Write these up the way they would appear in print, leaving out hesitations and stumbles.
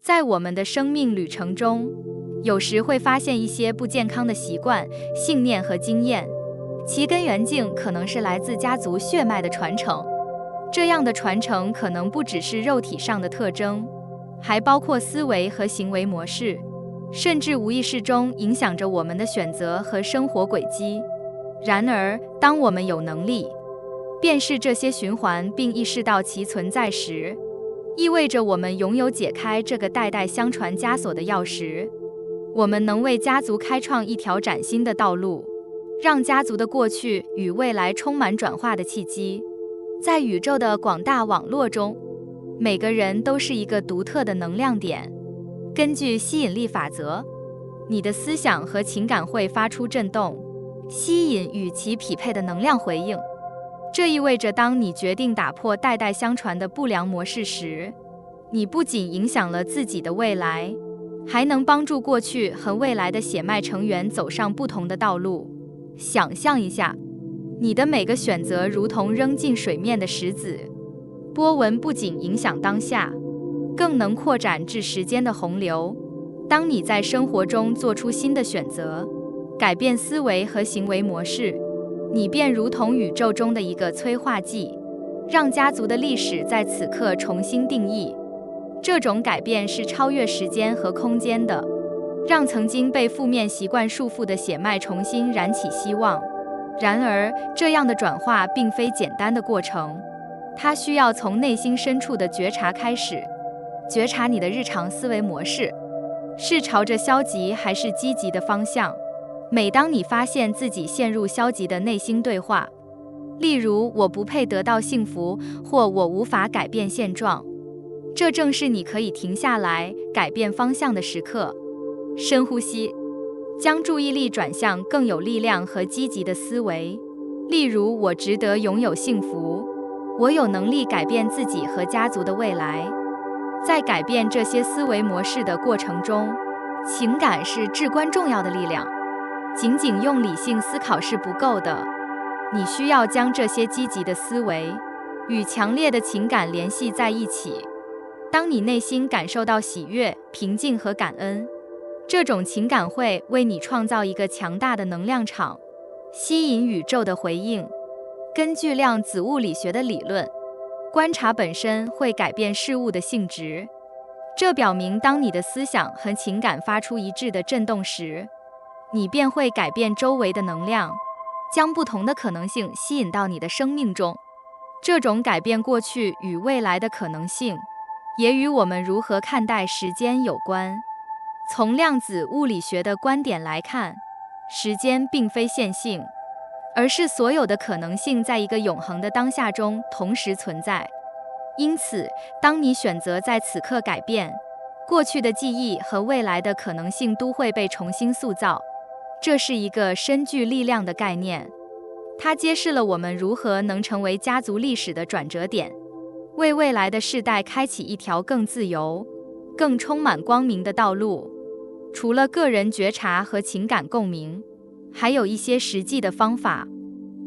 在我们的生命旅程中，有时会发现一些不健康的习惯、信念和经验，其根源境可能是来自家族血脉的传承。这样的传承可能不只是肉体上的特征，还包括思维和行为模式，甚至无意识中影响着我们的选择和生活轨迹。然而，当我们有能力辨识这些循环并意识到其存在时，意味着我们拥有解开这个代代相传枷锁的钥匙。我们能为家族开创一条崭新的道路，让家族的过去与未来充满转化的契机。在宇宙的广大网络中，每个人都是一个独特的能量点。根据吸引力法则，你的思想和情感会发出震动，吸引与其匹配的能量回应。这意味着，当你决定打破代代相传的不良模式时，你不仅影响了自己的未来，还能帮助过去和未来的血脉成员走上不同的道路。想象一下，你的每个选择如同扔进水面的石子，波纹不仅影响当下，更能扩展至时间的洪流。当你在生活中做出新的选择，改变思维和行为模式，你便如同宇宙中的一个催化剂，让家族的历史在此刻重新定义。这种改变是超越时间和空间的，让曾经被负面习惯束缚的血脉重新燃起希望。然而，这样的转化并非简单的过程，它需要从内心深处的觉察开始。觉察你的日常思维模式，是朝着消极还是积极的方向。每当你发现自己陷入消极的内心对话，例如我不配得到幸福，或我无法改变现状，这正是你可以停下来改变方向的时刻。深呼吸，将注意力转向更有力量和积极的思维，例如我值得拥有幸福，我有能力改变自己和家族的未来。在改变这些思维模式的过程中，情感是至关重要的力量。仅仅用理性思考是不够的，你需要将这些积极的思维与强烈的情感联系在一起。当你内心感受到喜悦、平静和感恩，这种情感会为你创造一个强大的能量场，吸引宇宙的回应。根据量子物理学的理论，观察本身会改变事物的性质。这表明，当你的思想和情感发出一致的震动时，你便会改变周围的能量，将不同的可能性吸引到你的生命中。这种改变过去与未来的可能性，也与我们如何看待时间有关。从量子物理学的观点来看，时间并非线性，而是所有的可能性在一个永恒的当下中同时存在。因此，当你选择在此刻改变，过去的记忆和未来的可能性都会被重新塑造。这是一个深具力量的概念，它揭示了我们如何能成为家族历史的转折点，为未来的世代开启一条更自由、更充满光明的道路。除了个人觉察和情感共鸣，还有一些实际的方法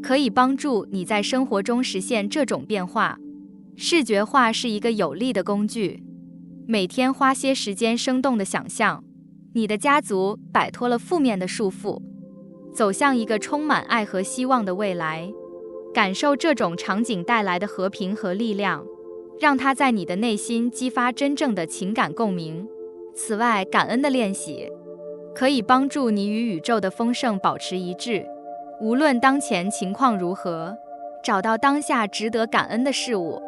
可以帮助你在生活中实现这种变化。视觉化是一个有力的工具，每天花些时间生动地想象你的家族摆脱了负面的束缚，走向一个充满爱和希望的未来。感受这种场景带来的和平和力量，让它在你的内心激发真正的情感共鸣。此外，感恩的练习可以帮助你与宇宙的丰盛保持一致。无论当前情况如何，找到当下值得感恩的事物，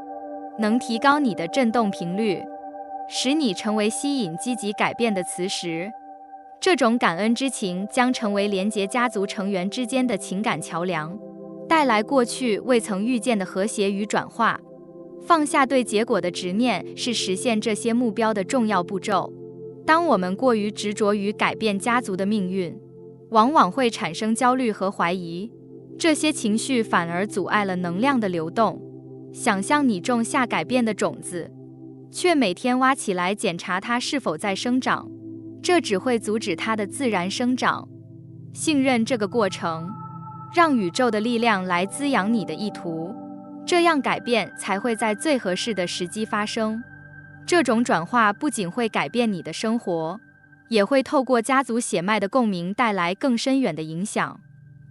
能提高你的振动频率，使你成为吸引积极改变的磁石。这种感恩之情将成为连结家族成员之间的情感桥梁，带来过去未曾遇见的和谐与转化。放下对结果的执念是实现这些目标的重要步骤。当我们过于执着于改变家族的命运，往往会产生焦虑和怀疑，这些情绪反而阻碍了能量的流动。想象你种下改变的种子，却每天挖起来检查它是否在生长，这只会阻止它的自然生长。信任这个过程，让宇宙的力量来滋养你的意图，这样改变才会在最合适的时机发生。这种转化不仅会改变你的生活，也会透过家族血脉的共鸣带来更深远的影响。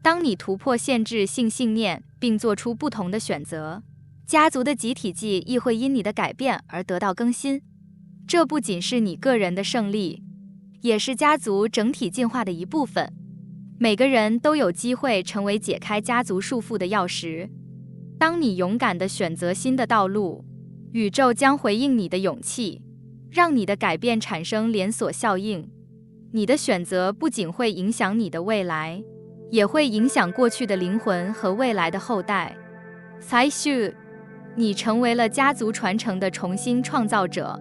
当你突破限制性信念并做出不同的选择，家族的集体记忆会因你的改变而得到更新。这不仅是你个人的胜利，也是家族整体进化的一部分。每个人都有机会成为解开家族束缚的钥匙。当你勇敢地选择新的道路，宇宙将回应你的勇气，让你的改变产生连锁效应。你的选择不仅会影响你的未来，也会影响过去的灵魂和未来的后代。才是你成为了家族传承的重新创造者，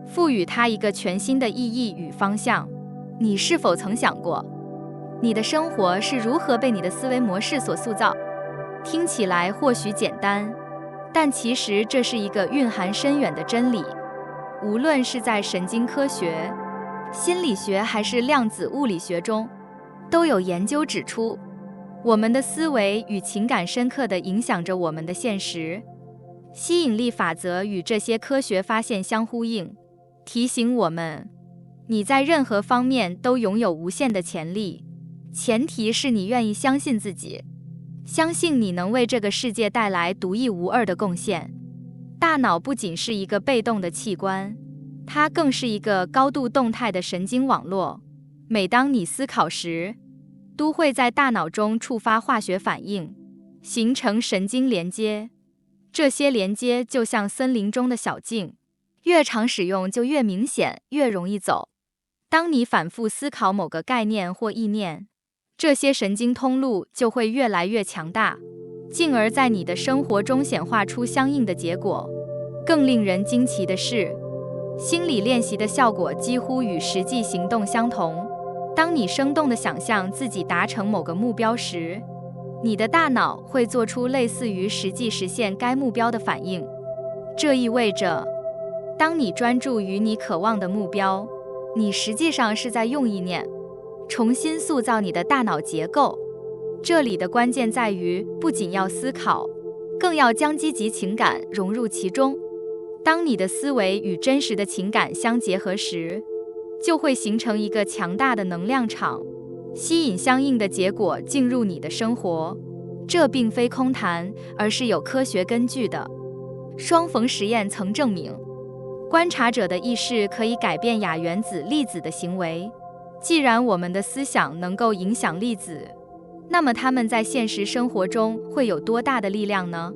赋予它一个全新的意义与方向。你是否曾想过，你的生活是如何被你的思维模式所塑造？听起来或许简单，但其实这是一个蕴含深远的真理。无论是在神经科学、心理学还是量子物理学中，都有研究指出，我们的思维与情感深刻地影响着我们的现实。吸引力法则与这些科学发现相呼应，提醒我们，你在任何方面都拥有无限的潜力，前提是你愿意相信自己，相信你能为这个世界带来独一无二的贡献。大脑不仅是一个被动的器官，它更是一个高度动态的神经网络。每当你思考时，都会在大脑中触发化学反应，形成神经连接。这些连接就像森林中的小径，越常使用就越明显，越容易走。当你反复思考某个概念或意念，这些神经通路就会越来越强大，进而在你的生活中显化出相应的结果。更令人惊奇的是，心理练习的效果几乎与实际行动相同。当你生动地想象自己达成某个目标时，你的大脑会做出类似于实际实现该目标的反应。这意味着，当你专注于你渴望的目标，你实际上是在用意念重新塑造你的大脑结构。这里的关键在于，不仅要思考，更要将积极情感融入其中。当你的思维与真实的情感相结合时，就会形成一个强大的能量场，吸引相应的结果进入你的生活。这并非空谈，而是有科学根据的。双缝实验曾证明，观察者的意识可以改变亚原子粒子的行为。既然我们的思想能够影响粒子，那么它们在现实生活中会有多大的力量呢？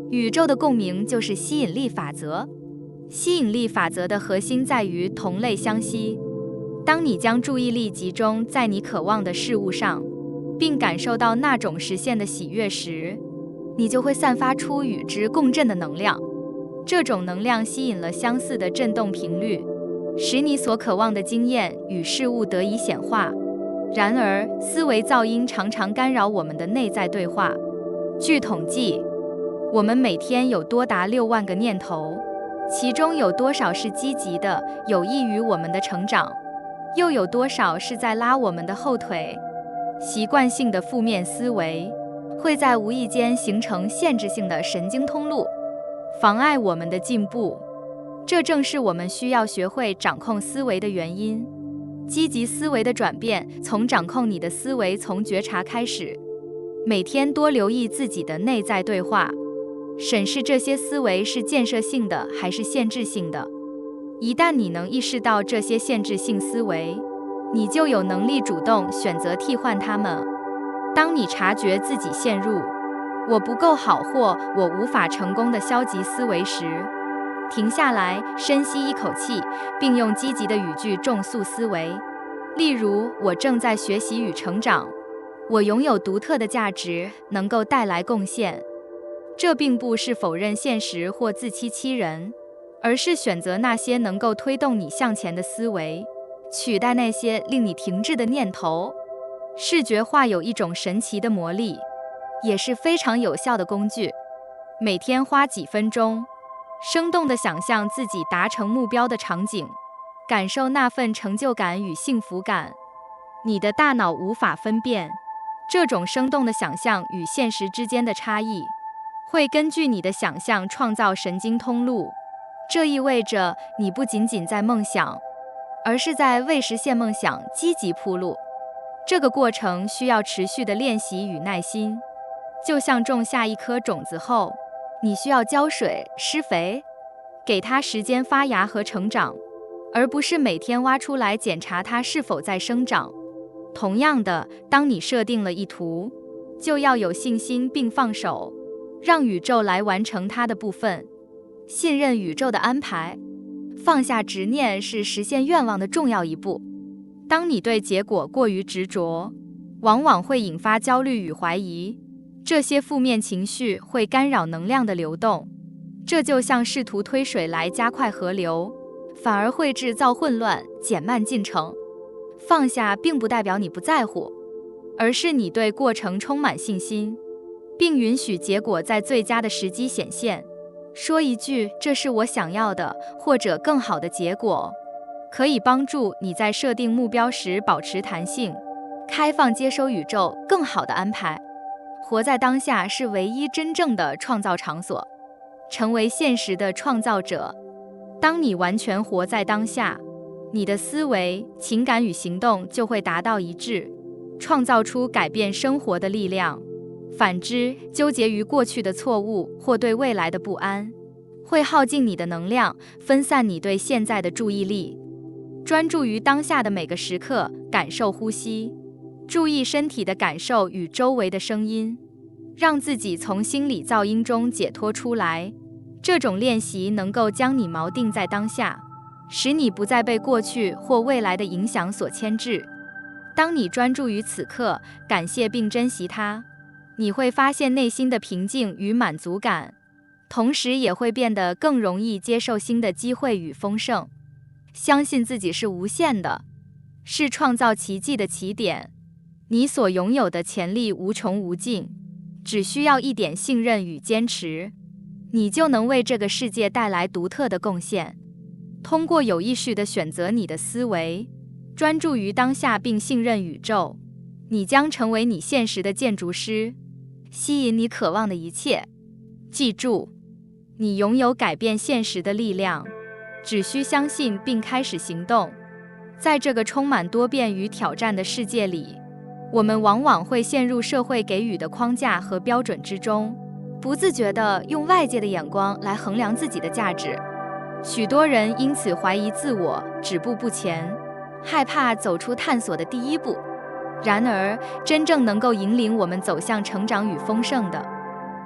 宇宙的共鸣就是吸引力法则。吸引力法则的核心在于同类相吸。当你将注意力集中在你渴望的事物上，并感受到那种实现的喜悦时，你就会散发出与之共振的能量。这种能量吸引了相似的振动频率，使你所渴望的经验与事物得以显化。然而，思维噪音常常干扰我们的内在对话。据统计，我们每天有多达6万个念头，其中有多少是积极的，有益于我们的成长，又有多少是在拉我们的后腿？习惯性的负面思维会在无意间形成限制性的神经通路，妨碍我们的进步。这正是我们需要学会掌控思维的原因。积极思维的转变从掌控你的思维，从觉察开始。每天多留意自己的内在对话，审视这些思维是建设性的还是限制性的。一旦你能意识到这些限制性思维，你就有能力主动选择替换它们。当你察觉自己陷入“我不够好”或“我无法成功”的消极思维时，停下来，深吸一口气，并用积极的语句重塑思维。例如，我正在学习与成长，我拥有独特的价值，能够带来贡献。这并不是否认现实或自欺欺人，而是选择那些能够推动你向前的思维，取代那些令你停滞的念头。视觉化有一种神奇的魔力，也是非常有效的工具。每天花几分钟，生动地想象自己达成目标的场景，感受那份成就感与幸福感。你的大脑无法分辨这种生动的想象与现实之间的差异，会根据你的想象创造神经通路，这意味着你不仅仅在梦想，而是在为实现梦想积极铺路。这个过程需要持续的练习与耐心，就像种下一颗种子后，你需要浇水、施肥，给它时间发芽和成长，而不是每天挖出来检查它是否在生长。同样的，当你设定了意图，就要有信心并放手，让宇宙来完成它的部分，信任宇宙的安排。放下执念是实现愿望的重要一步。当你对结果过于执着，往往会引发焦虑与怀疑，这些负面情绪会干扰能量的流动，这就像试图推水来加快河流，反而会制造混乱，减慢进程。放下并不代表你不在乎，而是你对过程充满信心，并允许结果在最佳的时机显现。说一句这是我想要的，或者更好的结果，可以帮助你在设定目标时保持弹性，开放接收宇宙更好的安排。活在当下是唯一真正的创造场所，成为现实的创造者。当你完全活在当下，你的思维、情感与行动就会达到一致，创造出改变生活的力量。反之，纠结于过去的错误或对未来的不安，会耗尽你的能量，分散你对现在的注意力。专注于当下的每个时刻，感受呼吸，注意身体的感受与周围的声音，让自己从心理噪音中解脱出来。这种练习能够将你锚定在当下，使你不再被过去或未来的影响所牵制。当你专注于此刻，感谢并珍惜它，你会发现内心的平静与满足感，同时也会变得更容易接受新的机会与丰盛。相信自己是无限的，是创造奇迹的起点。你所拥有的潜力无穷无尽，只需要一点信任与坚持，你就能为这个世界带来独特的贡献。通过有意识地选择你的思维，专注于当下并信任宇宙，你将成为你现实的建筑师，吸引你渴望的一切。记住，你拥有改变现实的力量，只需相信并开始行动。在这个充满多变与挑战的世界里，我们往往会陷入社会给予的框架和标准之中，不自觉地用外界的眼光来衡量自己的价值。许多人因此怀疑自我，止步不前，害怕走出探索的第一步。然而，真正能够引领我们走向成长与丰盛的，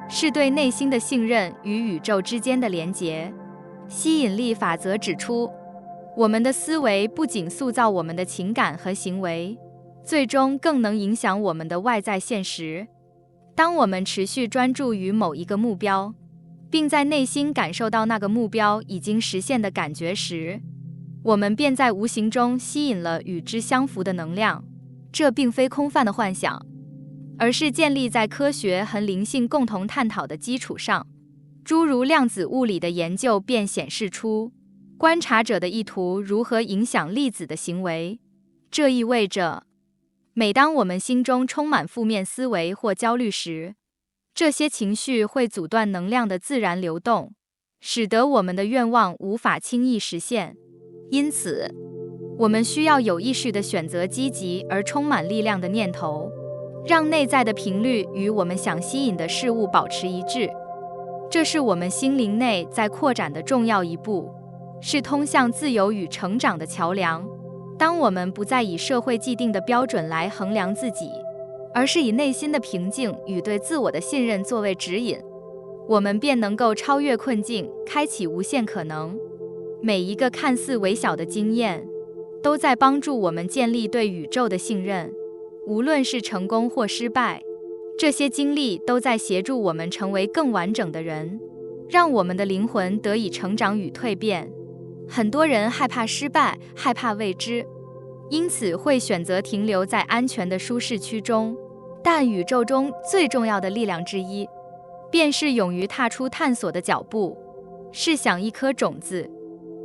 是对内心的信任与宇宙之间的连结。吸引力法则指出，我们的思维不仅塑造我们的情感和行为，最终更能影响我们的外在现实。当我们持续专注于某一个目标，并在内心感受到那个目标已经实现的感觉时，我们便在无形中吸引了与之相符的能量。这并非空泛的幻想，而是建立在科学和灵性共同探讨的基础上。诸如量子物理的研究便显示出，观察者的意图如何影响粒子的行为。这意味着，每当我们心中充满负面思维或焦虑时，这些情绪会阻断能量的自然流动，使得我们的愿望无法轻易实现。因此，我们需要有意识地选择积极而充满力量的念头，让内在的频率与我们想吸引的事物保持一致。这是我们心灵内在扩展的重要一步，是通向自由与成长的桥梁。当我们不再以社会既定的标准来衡量自己，而是以内心的平静与对自我的信任作为指引，我们便能够超越困境，开启无限可能。每一个看似微小的经验，都在帮助我们建立对宇宙的信任。无论是成功或失败，这些经历都在协助我们成为更完整的人，让我们的灵魂得以成长与蜕变。很多人害怕失败，害怕未知，因此会选择停留在安全的舒适区中。但宇宙中最重要的力量之一，便是勇于踏出探索的脚步。试想一颗种子，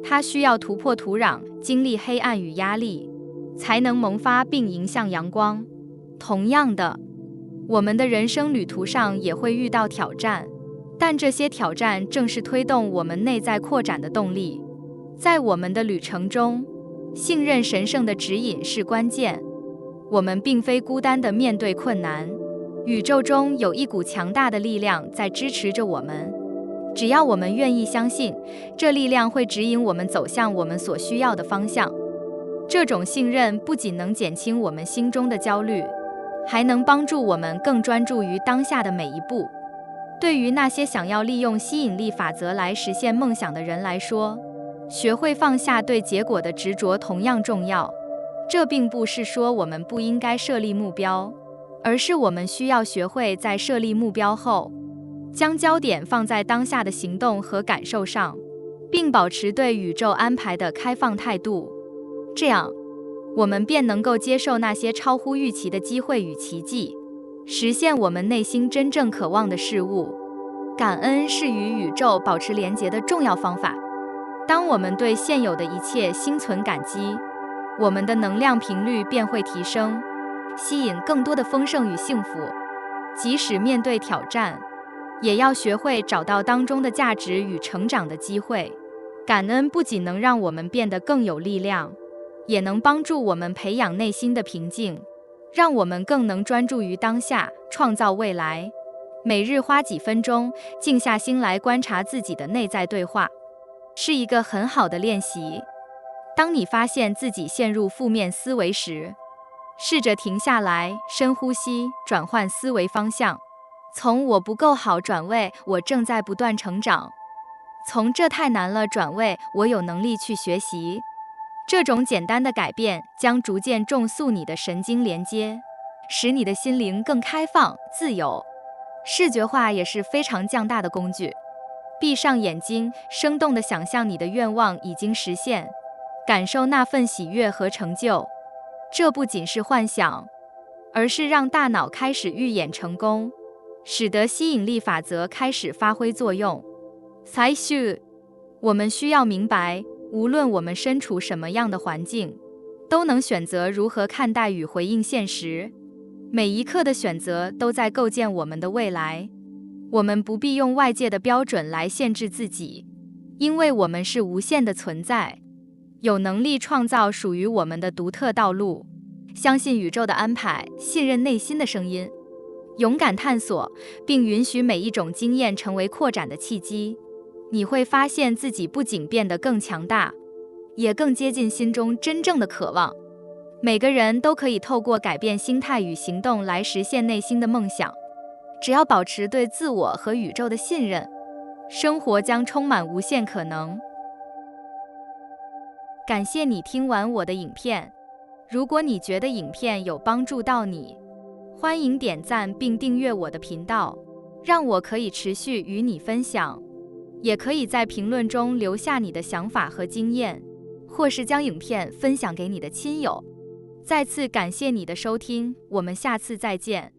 它需要突破土壤，经历黑暗与压力，才能萌发并迎向阳光。同样的，我们的人生旅途上也会遇到挑战，但这些挑战正是推动我们内在扩展的动力。在我们的旅程中，信任神圣的指引是关键。我们并非孤单地面对困难，宇宙中有一股强大的力量在支持着我们。只要我们愿意相信，这力量会指引我们走向我们所需要的方向。这种信任不仅能减轻我们心中的焦虑，还能帮助我们更专注于当下的每一步。对于那些想要利用吸引力法则来实现梦想的人来说，学会放下对结果的执着同样重要。这并不是说我们不应该设立目标，而是我们需要学会在设立目标后，将焦点放在当下的行动和感受上，并保持对宇宙安排的开放态度。这样，我们便能够接受那些超乎预期的机会与奇迹，实现我们内心真正渴望的事物。感恩是与宇宙保持连结的重要方法。当我们对现有的一切心存感激，我们的能量频率便会提升，吸引更多的丰盛与幸福。即使面对挑战，也要学会找到当中的价值与成长的机会。感恩不仅能让我们变得更有力量，也能帮助我们培养内心的平静，让我们更能专注于当下，创造未来。每日花几分钟，静下心来观察自己的内在对话，是一个很好的练习。当你发现自己陷入负面思维时，试着停下来，深呼吸，转换思维方向。从我不够好转为我正在不断成长，从这太难了转为我有能力去学习。这种简单的改变将逐渐重塑你的神经连接，使你的心灵更开放、自由。视觉化也是非常强大的工具。闭上眼睛，生动地想象你的愿望已经实现，感受那份喜悦和成就。这不仅是幻想，而是让大脑开始预演成功，使得吸引力法则开始发挥作用。才是，我们需要明白，无论我们身处什么样的环境，都能选择如何看待与回应现实。每一刻的选择都在构建我们的未来。我们不必用外界的标准来限制自己，因为我们是无限的存在，有能力创造属于我们的独特道路。相信宇宙的安排，信任内心的声音，勇敢探索，并允许每一种经验成为扩展的契机。你会发现自己不仅变得更强大，也更接近心中真正的渴望。每个人都可以透过改变心态与行动来实现内心的梦想。只要保持对自我和宇宙的信任，生活将充满无限可能。感谢你听完我的影片。如果你觉得影片有帮助到你，欢迎点赞并订阅我的频道，让我可以持续与你分享。也可以在评论中留下你的想法和经验，或是将影片分享给你的亲友。再次感谢你的收听，我们下次再见。